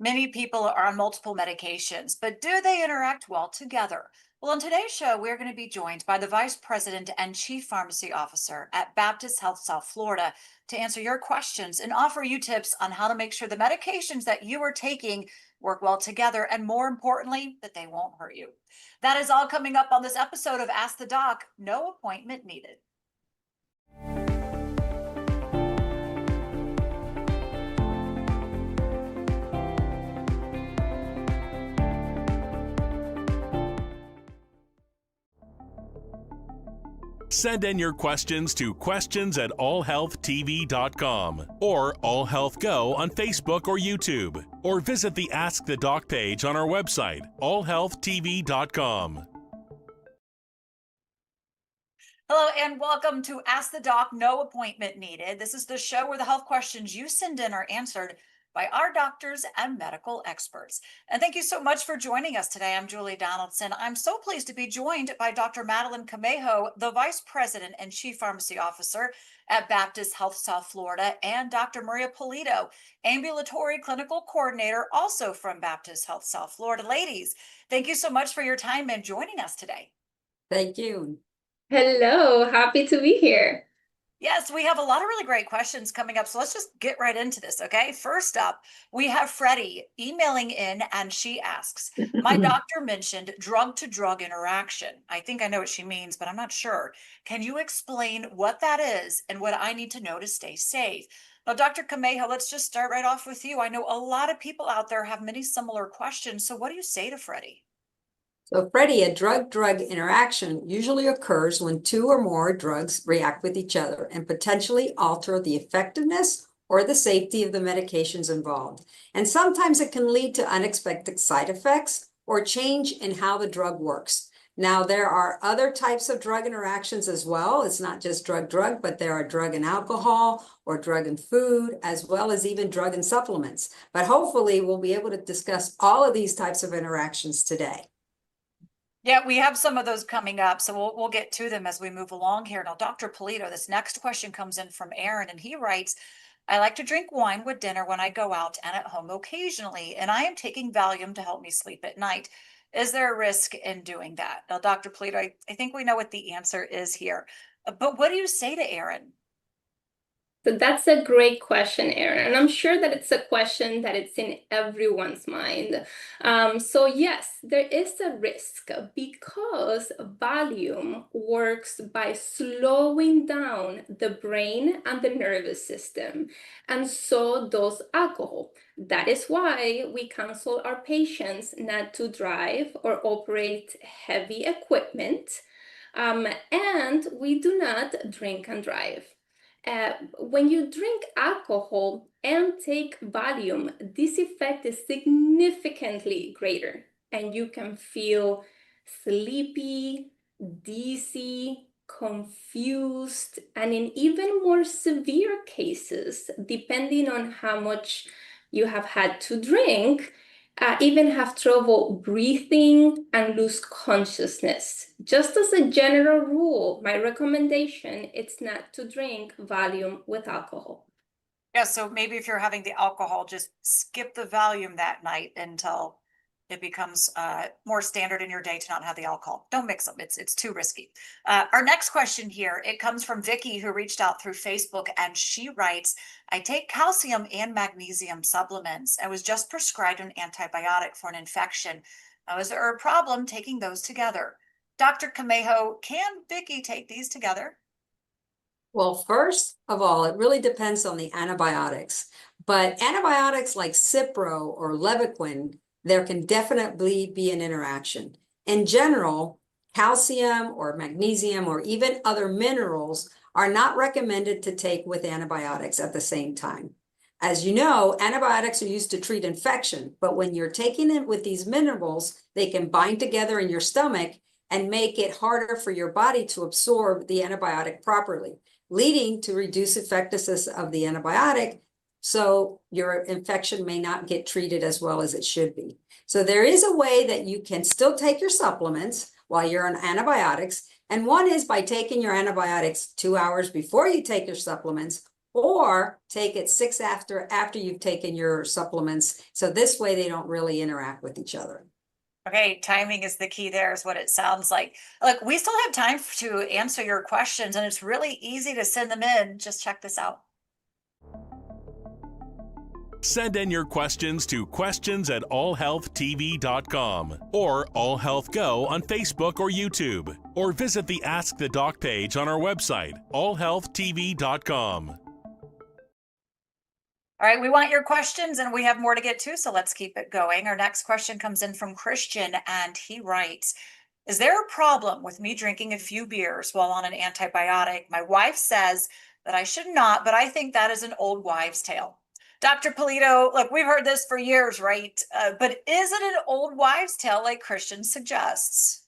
Many people are on multiple medications, but do they interact well together? Well, on today's show, we're going to be joined by the Vice President and Chief Pharmacy Officer at Baptist Health South Florida to answer your questions and offer you tips on how to make sure the medications that you are taking work well together, and more importantly, that they won't hurt you. That is all coming up on this episode of Ask the Doc. No appointment needed. Send in your questions to questions@allhealthtv.com or AllHealthGo on Facebook or YouTube, or visit the Ask the Doc page on our website, allhealthtv.com. Hello and welcome to Ask the Doc, No Appointment Needed. This is the show where the health questions you send in are answered by our doctors and medical experts. And thank you so much for joining us today. I'm Julie Donaldson. I'm so pleased to be joined by Dr. Madeline Camejo, the Vice President and Chief Pharmacy Officer at Baptist Health South Florida, and Dr. Maria Pulido, Ambulatory Clinical Coordinator, also from Baptist Health South Florida. Ladies, thank you so much for your time and joining us today. Thank you. Hello, happy to be here. Yes, we have a lot of really great questions coming up. So let's just get right into this, okay? First up, we have Freddie emailing in, and she asks, my doctor mentioned drug-to-drug interaction. I think I know what she means, but I'm not sure. Can you explain what that is and what I need to know to stay safe? Now, Dr. Camejo, let's just start right off with you. I know a lot of people out there have many similar questions. So what do you say to Freddie? So Freddie, a drug-drug interaction usually occurs when two or more drugs react with each other and potentially alter the effectiveness or the safety of the medications involved. And sometimes it can lead to unexpected side effects or change in how the drug works. Now, there are other types of drug interactions as well. It's not just drug-drug, but there are drug and alcohol or drug and food, as well as even drug and supplements. But hopefully we'll be able to discuss all of these types of interactions today. Yeah, we have some of those coming up, so we'll get to them as we move along here. Now, Dr. Pulido, this next question comes in from Aaron, and he writes, I like to drink wine with dinner when I go out and at home occasionally, and I am taking Valium to help me sleep at night. Is there a risk in doing that? Now, Dr. Pulido, I think we know what the answer is here, but what do you say to Aaron? So that's a great question, Erin, and I'm sure that it's a question that it's in everyone's mind. So yes, there is a risk because Valium works by slowing down the brain and the nervous system, and so does alcohol. That is why we counsel our patients not to drive or operate heavy equipment, and we do not drink and drive. When you drink alcohol and take Valium, this effect is significantly greater, and you can feel sleepy, dizzy, confused, and in even more severe cases, depending on how much you have had to drink, even have trouble breathing and lose consciousness. Just as a general rule, my recommendation is not to drink Valium with alcohol. Yeah, so maybe if you're having the alcohol, just skip the Valium that night until it becomes more standard in your day to not have the alcohol. Don't mix them. It's too risky. Our next question here, it comes from Vicky, who reached out through Facebook, and she writes, I take calcium and magnesium supplements. I was just prescribed an antibiotic for an infection. Is there a problem taking those together? Dr. Camejo, can Vicky take these together? Well, first of all, it really depends on the antibiotics. But antibiotics like Cipro or Levaquin, there can definitely be an interaction. In general, calcium or magnesium or even other minerals are not recommended to take with antibiotics at the same time. As you know, antibiotics are used to treat infection, but when you're taking it with these minerals, they can bind together in your stomach and make it harder for your body to absorb the antibiotic properly, leading to reduced effectiveness of the antibiotic. So your infection may not get treated as well as it should be. So there is a way that you can still take your supplements while you're on antibiotics. And one is by taking your antibiotics 2 hours before you take your supplements, or take it 6 after you've taken your supplements. So this way they don't really interact with each other. Okay, timing is the key there, is what it sounds like. Look, we still have time to answer your questions, and it's really easy to send them in. Just check this out. Send in your questions to questions@allhealthtv.com or AllHealthGo on Facebook or YouTube, or visit the Ask the Doc page on our website, allhealthtv.com. All right, we want your questions and we have more to get to, so let's keep it going. Our next question comes in from Christian, and he writes, is there a problem with me drinking a few beers while on an antibiotic? My wife says that I should not, but I think that is an old wives' tale. Dr. Pulido, look, we've heard this for years, right? But is it an old wives' tale like Christian suggests?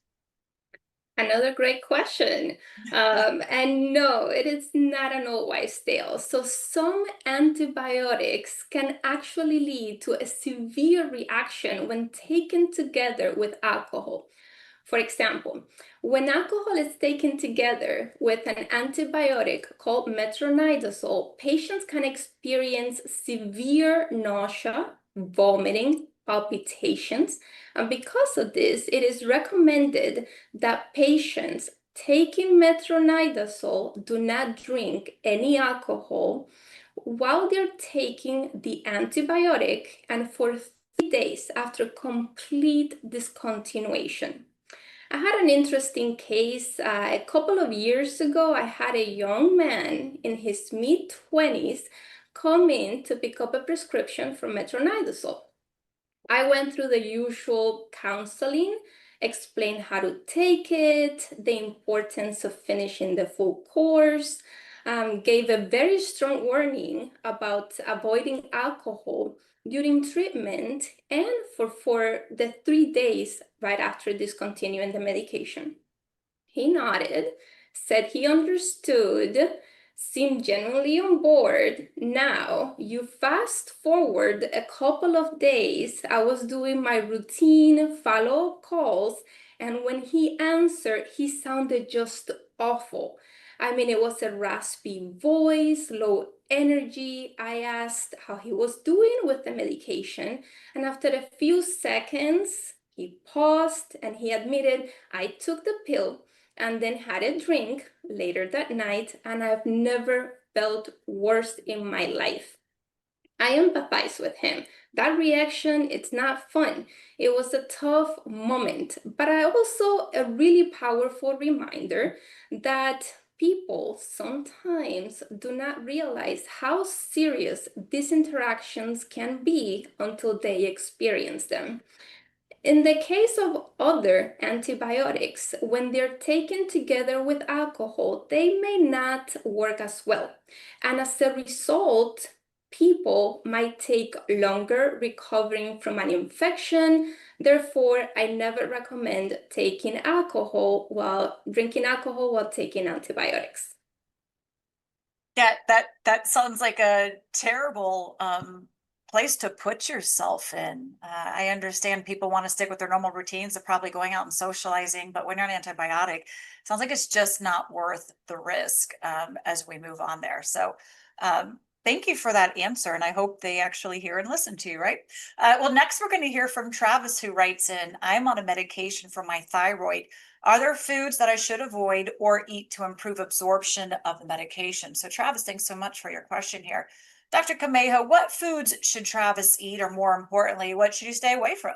Another great question. And no, it is not an old wives' tale. So some antibiotics can actually lead to a severe reaction when taken together with alcohol. For example, when alcohol is taken together with an antibiotic called metronidazole, patients can experience severe nausea, vomiting, palpitations. And because of this, it is recommended that patients taking metronidazole do not drink any alcohol while they're taking the antibiotic and for 3 days after complete discontinuation. I had an interesting case a couple of years ago. I had a young man in his mid-20s come in to pick up a prescription for metronidazole. I went through the usual counseling, explained how to take it, the importance of finishing the full course, gave a very strong warning about avoiding alcohol during treatment and for the 3 days right after discontinuing the medication. He nodded, said he understood, seemed genuinely on board. Now, you fast forward a couple of days, I was doing my routine follow-up calls, and when he answered, he sounded just awful. I mean, it was a raspy voice, low energy. I asked how he was doing with the medication, and after a few seconds, he paused and he admitted, I took the pill and then had a drink later that night, and I've never felt worse in my life. I empathize with him. That reaction, it's not fun. It was a tough moment, but also a really powerful reminder that people sometimes do not realize how serious these interactions can be until they experience them. In the case of other antibiotics, when they're taken together with alcohol, they may not work as well. And as a result, people might take longer recovering from an infection. Therefore, I never recommend drinking alcohol while taking antibiotics. Yeah, that sounds like a terrible place to put yourself in. I understand people want to stick with their normal routines of probably going out and socializing, but when you're on an antibiotic, it sounds like it's just not worth the risk as we move on there. So thank you for that answer, and I hope they actually hear and listen to you, right? Well, next we're going to hear from Travis, who writes in, I'm on a medication for my thyroid. Are there foods that I should avoid or eat to improve absorption of the medication? So Travis, thanks so much for your question here. Dr. Camejo, what foods should Travis eat, or more importantly, what should you stay away from?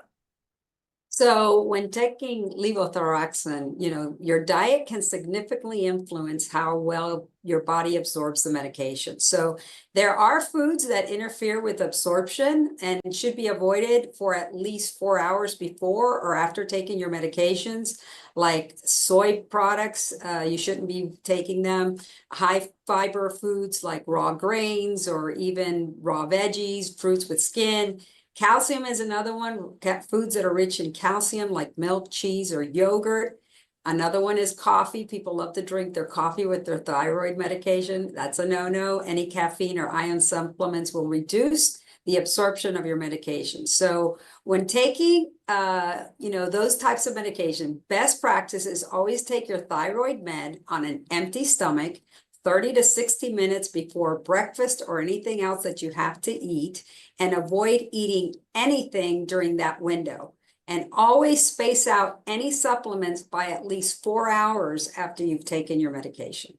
So when taking levothyroxine, your diet can significantly influence how well your body absorbs the medication. So there are foods that interfere with absorption and should be avoided for at least 4 hours before or after taking your medications, like soy products. You shouldn't be taking them. High fiber foods like raw grains or even raw veggies, fruits with skin. Calcium is another one, foods that are rich in calcium like milk, cheese, or yogurt. Another one is coffee. People love to drink their coffee with their thyroid medication. That's a no-no. Any caffeine or iron supplements will reduce the absorption of your medication. So when taking, those types of medication, best practice is always take your thyroid med on an empty stomach 30 to 60 minutes before breakfast or anything else that you have to eat, and avoid eating anything during that window. And always space out any supplements by at least 4 hours after you've taken your medication.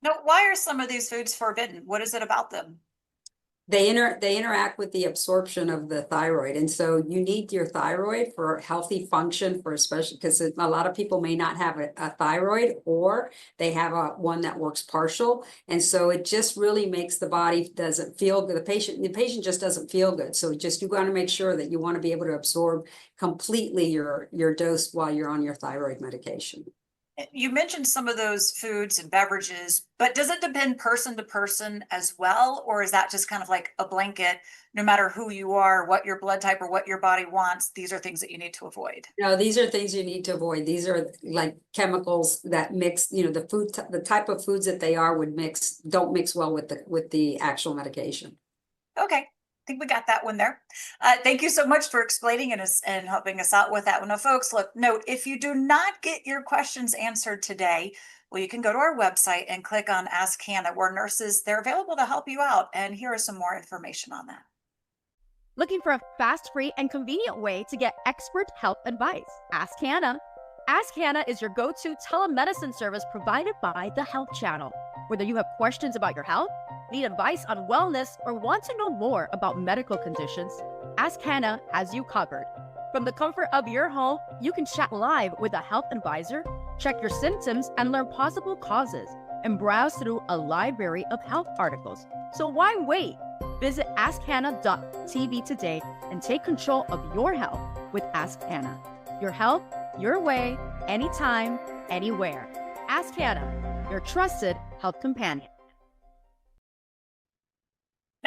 Now, why are some of these foods forbidden? What is it about them? They interact with the absorption of the thyroid. And so you need your thyroid for healthy function, for especially because a lot of people may not have a thyroid, or they have one that works partial. And so it just really makes the body doesn't feel good. The patient just doesn't feel good. So you want to make sure that you want to be able to absorb completely your dose while you're on your thyroid medication. You mentioned some of those foods and beverages, but does it depend person to person as well? Or is that just kind of like a blanket, no matter who you are, what your blood type or what your body wants, these are things that you need to avoid? No, these are things you need to avoid. These are like chemicals that mix, the type of foods that they are don't mix well with the actual medication. Okay. I think we got that one there. Thank you so much for explaining and helping us out with that one. Now, folks, look, note, if you do not get your questions answered today, well, you can go to our website and click on Ask Hanna, where nurses, they're available to help you out. And here is some more information on that. Looking for a fast, free, and convenient way to get expert health advice? Ask Hanna. Ask Hanna is your go-to telemedicine service provided by the Health Channel. Whether you have questions about your health, need advice on wellness, or want to know more about medical conditions, Ask Hanna has you covered. From the comfort of your home, you can chat live with a health advisor, check your symptoms, and learn possible causes, and browse through a library of health articles. So why wait? Visit askhanna.tv today and take control of your health with Ask Hanna. Your health, your way, anytime, anywhere. Ask Hanna, your trusted health companion.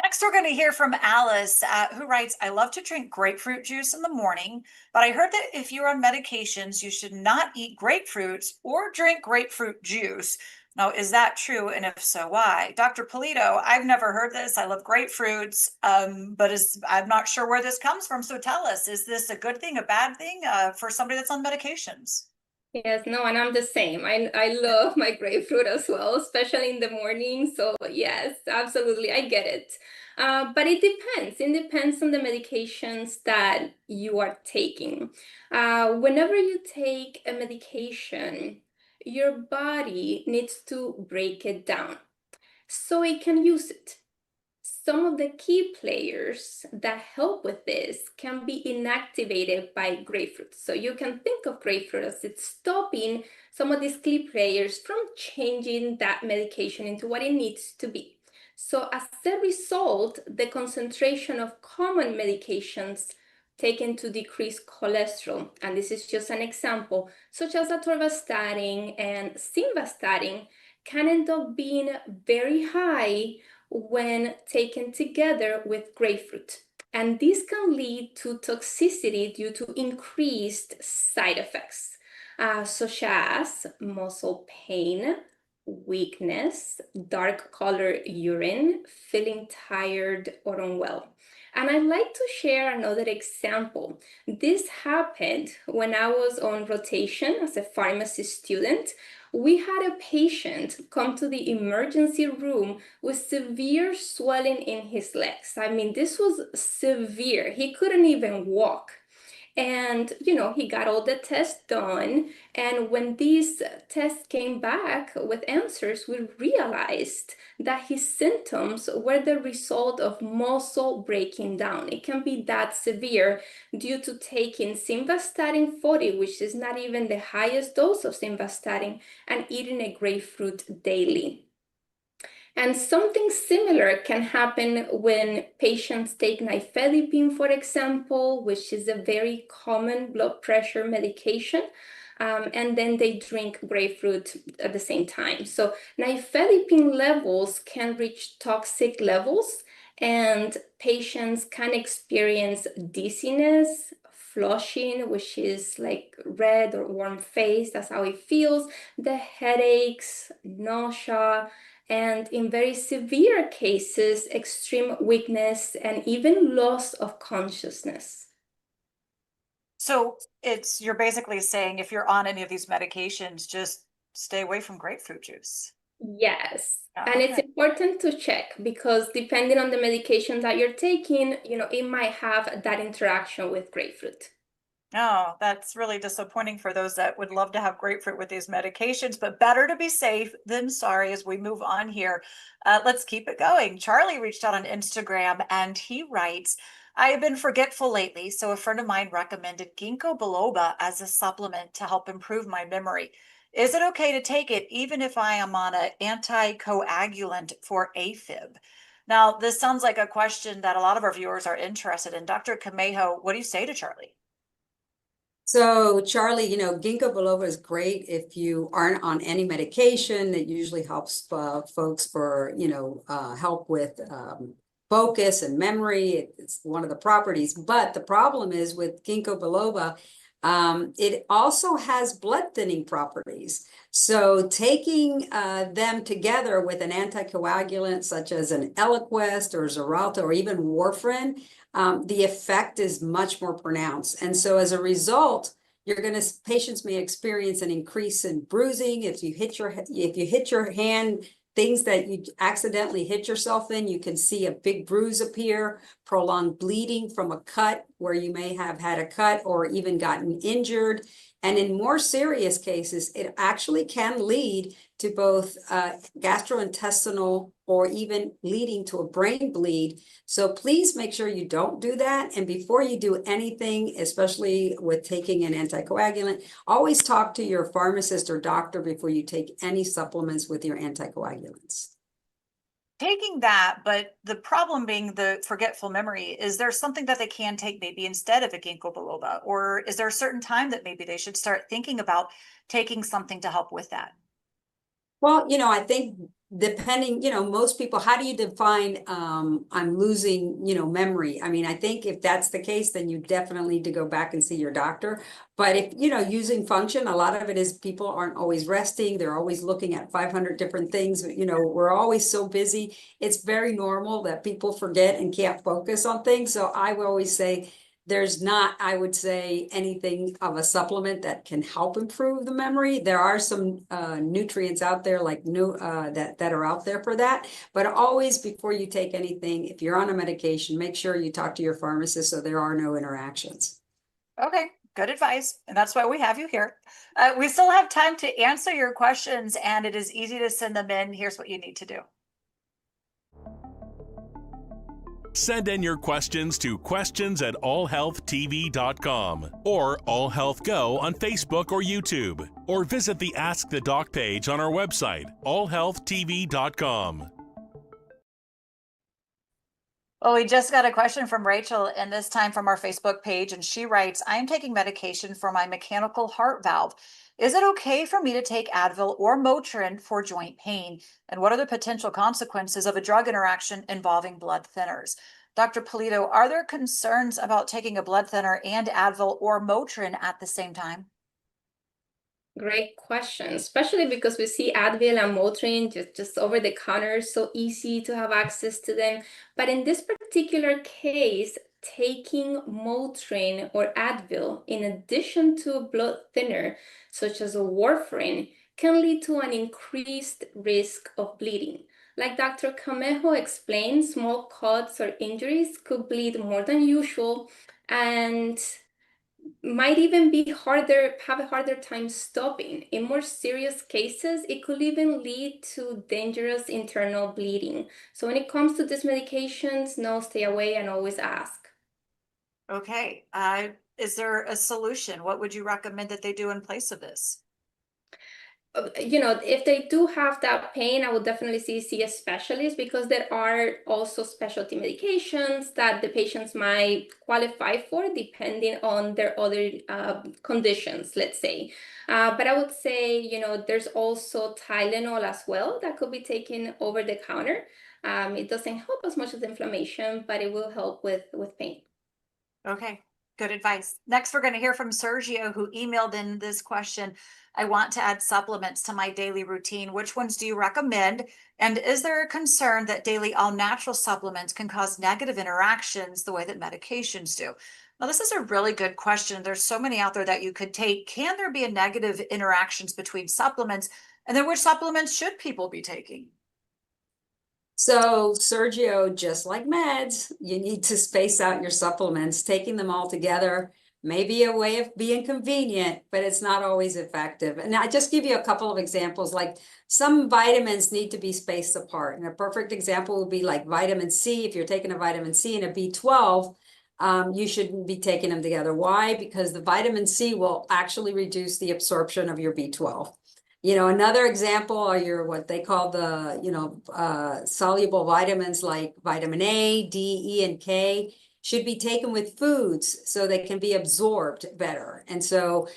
Next, we're going to hear from Alice, who writes, I love to drink grapefruit juice in the morning, but I heard that if you're on medications, you should not eat grapefruits or drink grapefruit juice. Now, is that true? And if so, why? Dr. Pulido, I've never heard this. I love grapefruits, but I'm not sure where this comes from. So tell us, is this a good thing, a bad thing for somebody that's on medications? Yes, no, and I'm the same. I love my grapefruit as well, especially in the morning. So yes, absolutely, I get it. But it depends. It depends on the medications that you are taking. Whenever you take a medication, your body needs to break it down so it can use it. Some of the key players that help with this can be inactivated by grapefruit. So you can think of grapefruit as it's stopping some of these key players from changing that medication into what it needs to be. So as a result, the concentration of common medications taken to decrease cholesterol, and this is just an example, such as atorvastatin and simvastatin, can end up being very high when taken together with grapefruit. And this can lead to toxicity due to increased side effects, such as muscle pain, weakness, dark color urine, feeling tired or unwell. And I'd like to share another example. This happened when I was on rotation as a pharmacy student. We had a patient come to the emergency room with severe swelling in his legs. I mean, this was severe. He couldn't even walk. And, he got all the tests done. And when these tests came back with answers, we realized that his symptoms were the result of muscle breaking down. It can be that severe due to taking simvastatin 40, which is not even the highest dose of simvastatin, and eating a grapefruit daily. And something similar can happen when patients take nifedipine, for example, which is a very common blood pressure medication, and then they drink grapefruit at the same time. So nifedipine levels can reach toxic levels, and patients can experience dizziness, flushing, which is like red or warm face, that's how it feels, the headaches, nausea, and in very severe cases, extreme weakness and even loss of consciousness. So you're basically saying if you're on any of these medications, just stay away from grapefruit juice. Yes. Oh, And it's okay. important to check because depending on the medication that you're taking, it might have that interaction with grapefruit. Oh, that's really disappointing for those that would love to have grapefruit with these medications, but better to be safe than sorry as we move on here. Let's keep it going. Charlie reached out on Instagram and he writes, I have been forgetful lately, so a friend of mine recommended Ginkgo biloba as a supplement to help improve my memory. Is it okay to take it even if I am on an anticoagulant for Afib? Now, this sounds like a question that a lot of our viewers are interested in. Dr. Camejo, what do you say to Charlie? So Charlie, ginkgo biloba is great if you aren't on any medication. It usually helps folks for, help with focus and memory. It's one of the properties. But the problem is with ginkgo biloba, it also has blood thinning properties. So taking them together with an anticoagulant such as an Eliquis or Xarelto or even warfarin, the effect is much more pronounced. And so as a result, patients may experience an increase in bruising. If you hit your hand, things that you accidentally hit yourself in, you can see a big bruise appear, prolonged bleeding from a cut where you may have had a cut or even gotten injured. And in more serious cases, it actually can lead to both gastrointestinal or even leading to a brain bleed. So please make sure you don't do that. And before you do anything, especially with taking an anticoagulant, always talk to your pharmacist or doctor before you take any supplements with your anticoagulants. Taking that, but the problem being the forgetful memory, is there something that they can take maybe instead of a ginkgo biloba? Or is there a certain time that maybe they should start thinking about taking something to help with that? Well, I think depending, most people, how do you define I'm losing, memory? I mean, I think if that's the case, then you definitely need to go back and see your doctor. But if, using function, a lot of it is people aren't always resting. They're always looking at 500 different things. We're always so busy. It's very normal that people forget and can't focus on things. So I will always say, there's not, I would say, anything of a supplement that can help improve the memory. There are some nutrients out there like that are out there for that. But always before you take anything, if you're on a medication, make sure you talk to your pharmacist so there are no interactions. Okay, good advice. And that's why we have you here. We still have time to answer your questions, and it is easy to send them in. Here's what you need to do. Send in your questions to questions@allhealthtv.com or AllHealthGo on Facebook or YouTube, or visit the Ask the Doc page on our website, allhealthtv.com. Well, we just got a question from Rachel, and this time from our Facebook page, and she writes, I am taking medication for my mechanical heart valve. Is it okay for me to take Advil or Motrin for joint pain? And what are the potential consequences of a drug interaction involving blood thinners? Dr. Pulido, are there concerns about taking a blood thinner and Advil or Motrin at the same time? Great question, especially because we see Advil and Motrin just over the counter, so easy to have access to them. But in this particular case, taking Motrin or Advil in addition to a blood thinner, such as a warfarin, can lead to an increased risk of bleeding. Like Dr. Camejo explained, small cuts or injuries could bleed more than usual and might even have a harder time stopping. In more serious cases, it could even lead to dangerous internal bleeding. So when it comes to these medications, no, stay away and always ask. Okay. Is there a solution? What would you recommend that they do in place of this? If they do have that pain, I would definitely see a specialist, because there are also specialty medications that the patients might qualify for depending on their other conditions, let's say. But I would say, there's also Tylenol as well that could be taken over the counter. It doesn't help as much as inflammation, but it will help with pain. Okay, good advice. Next, we're going to hear from Sergio, who emailed in this question. I want to add supplements to my daily routine. Which ones do you recommend? And is there a concern that daily all-natural supplements can cause negative interactions the way that medications do? Now, this is a really good question. There's so many out there that you could take. Can there be a negative interactions between supplements? And then which supplements should people be taking? So, Sergio, just like meds, you need to space out your supplements. Taking them all together may be a way of being convenient, but it's not always effective. And I just give you a couple of examples, like some vitamins need to be spaced apart. And a perfect example would be like vitamin C. If you're taking a vitamin C and a B12, you shouldn't be taking them together. Why? Because the vitamin C will actually reduce the absorption of your B12. You know, another example are your, what they call the, soluble vitamins like vitamin A, D, E, and K should be taken with foods so they can be absorbed better. And so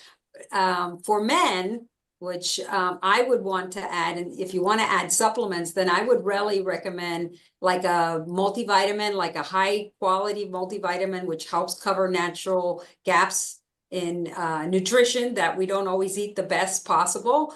for men, which I would want to add, and if you want to add supplements, then I would really recommend like a multivitamin, like a high quality multivitamin, which helps cover natural gaps in nutrition that we don't always eat the best possible.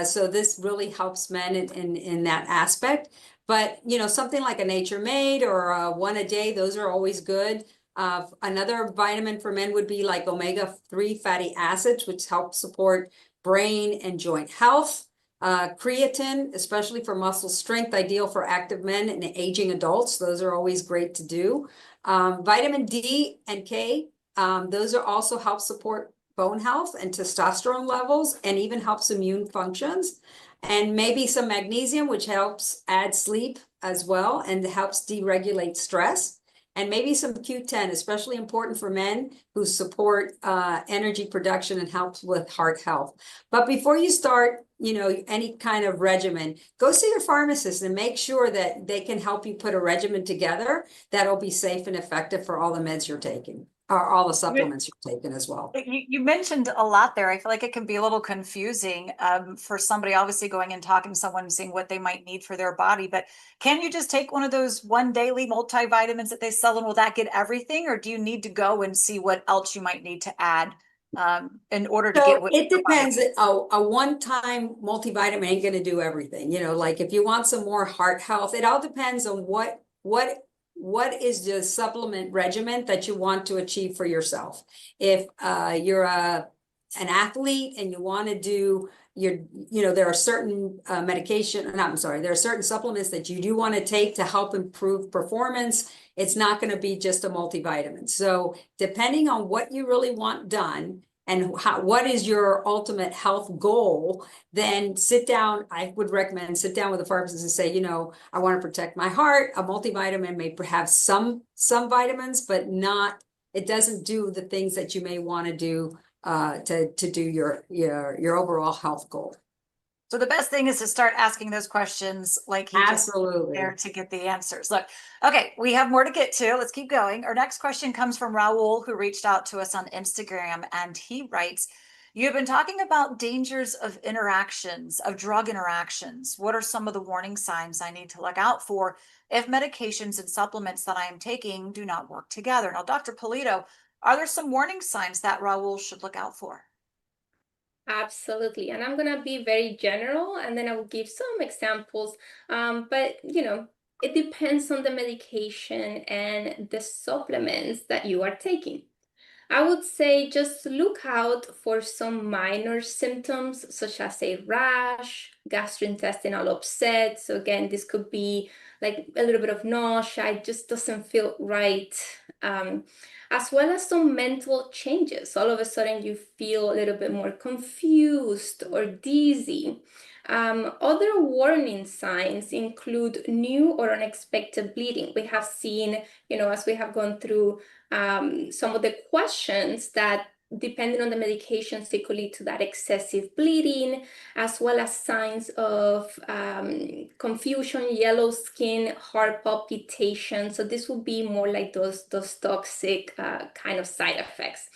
So this really helps men in that aspect. But, you know, something like a Nature Made or one a day, those are always good. Another vitamin for men would be like omega-3 fatty acids, which help support brain and joint health. Creatine, especially for muscle strength, ideal for active men and aging adults. Those are always great to do. Vitamin D and K, those are also help support bone health and testosterone levels and even helps immune functions. And maybe some magnesium, which helps add sleep as well and helps deregulate stress. And maybe some Q10, especially important for men who support energy production and helps with heart health. But before you start, you know, any kind of regimen, go see your pharmacist and make sure that they can help you put a regimen together that'll be safe and effective for all the meds you're taking, or all the supplements you're taking as well. You mentioned a lot there. I feel like it can be a little confusing for somebody obviously going and talking to someone and seeing what they might need for their body. But can you just take one of those one daily multivitamins that they sell and will that get everything? Or do you need to go and see what else you might need to add in order to get what it depends. A one-time multivitamin ain't going to do everything. You know, like if you want some more heart health, it all depends on what is the supplement regimen that you want to achieve for yourself. If you're an athlete and you want to do there are certain there are certain supplements that you do want to take to help improve performance. It's not going to be just a multivitamin. So depending on what you really want done and what is your ultimate health goal, then sit down. I would recommend sit down with a pharmacist and say, you know, I want to protect my heart. A multivitamin may have some vitamins, but it doesn't do the things that you may want to do to do your overall health goal. So the best thing is to start asking those questions like he Absolutely. just there to get the answers. Look, okay, we have more to get to. Let's keep going. Our next question comes from Raul, who reached out to us on Instagram, and he writes, "You have been talking about dangers of drug interactions. What are some of the warning signs I need to look out for if medications and supplements that I am taking do not work together?" Now, Dr. Pulido, are there some warning signs that Raul should look out for? Absolutely. And I'm going to be very general and then I will give some examples. But, you know, it depends on the medication and the supplements that you are taking. I would say just look out for some minor symptoms such as a rash, gastrointestinal upset. So again, this could be like a little bit of nausea, it just doesn't feel right. As well as some mental changes. All of a sudden you feel a little bit more confused or dizzy. Other warning signs include new or unexpected bleeding. We have seen, you know, as we have gone through some of the questions that depending on the medications, it could lead to that excessive bleeding, as well as signs of confusion, yellow skin, heart palpitation. So this would be more like those toxic kind of side effects.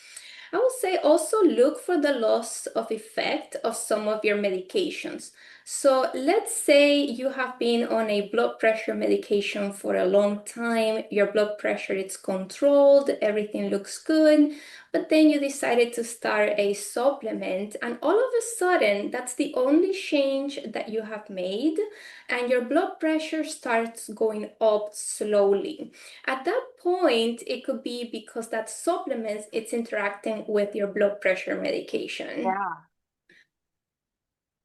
I would say also look for the loss of effect of some of your medications. So let's say you have been on a blood pressure medication for a long time, your blood pressure is controlled, everything looks good, but then you decided to start a supplement and all of a sudden that's the only change that you have made and your blood pressure starts going up slowly. At that point, it could be because that supplement it's interacting with your blood pressure medication. Yeah.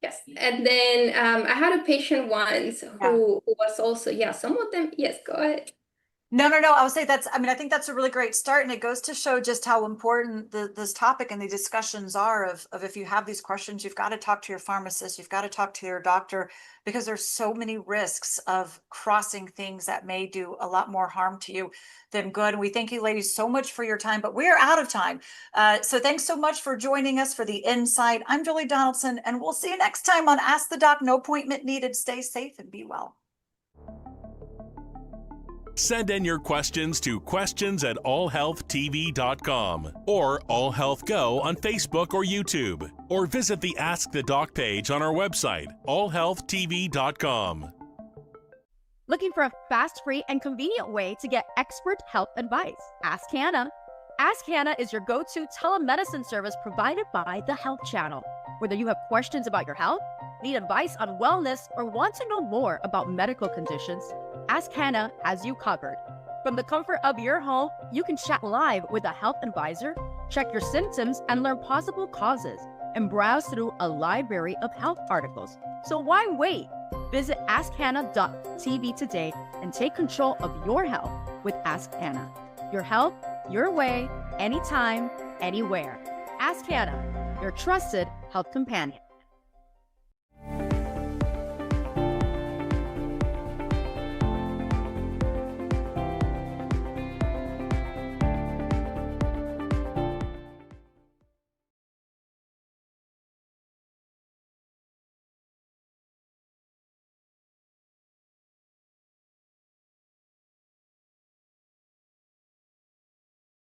Yes. And then I had a patient once who was also, some of them, yes, go ahead. No. I would say I think that's a really great start. And it goes to show just how important this topic and the discussions are of if you have these questions, you've got to talk to your pharmacist, you've got to talk to your doctor, because there's so many risks of crossing things that may do a lot more harm to you than good. And we thank you ladies so much for your time, but we're out of time. So thanks so much for joining us for the insight. I'm Julie Donaldson, and we'll see you next time on Ask the Doc. No appointment needed. Stay safe and be well. Send in your questions to questions@allhealthtv.com or AllHealthGo on Facebook or YouTube, or visit the Ask the Doc page on our website, allhealthtv.com. Looking for a fast, free, and convenient way to get expert health advice? Ask Hanna. Ask Hanna is your go-to telemedicine service provided by the Health Channel. Whether you have questions about your health, need advice on wellness, or want to know more about medical conditions, Ask Hanna has you covered. From the comfort of your home, you can chat live with a health advisor, check your symptoms, and learn possible causes, and browse through a library of health articles. So why wait? Visit askhanna.tv today and take control of your health with Ask Hanna. Your health, your way, anytime, anywhere. Ask Hanna, your trusted health companion.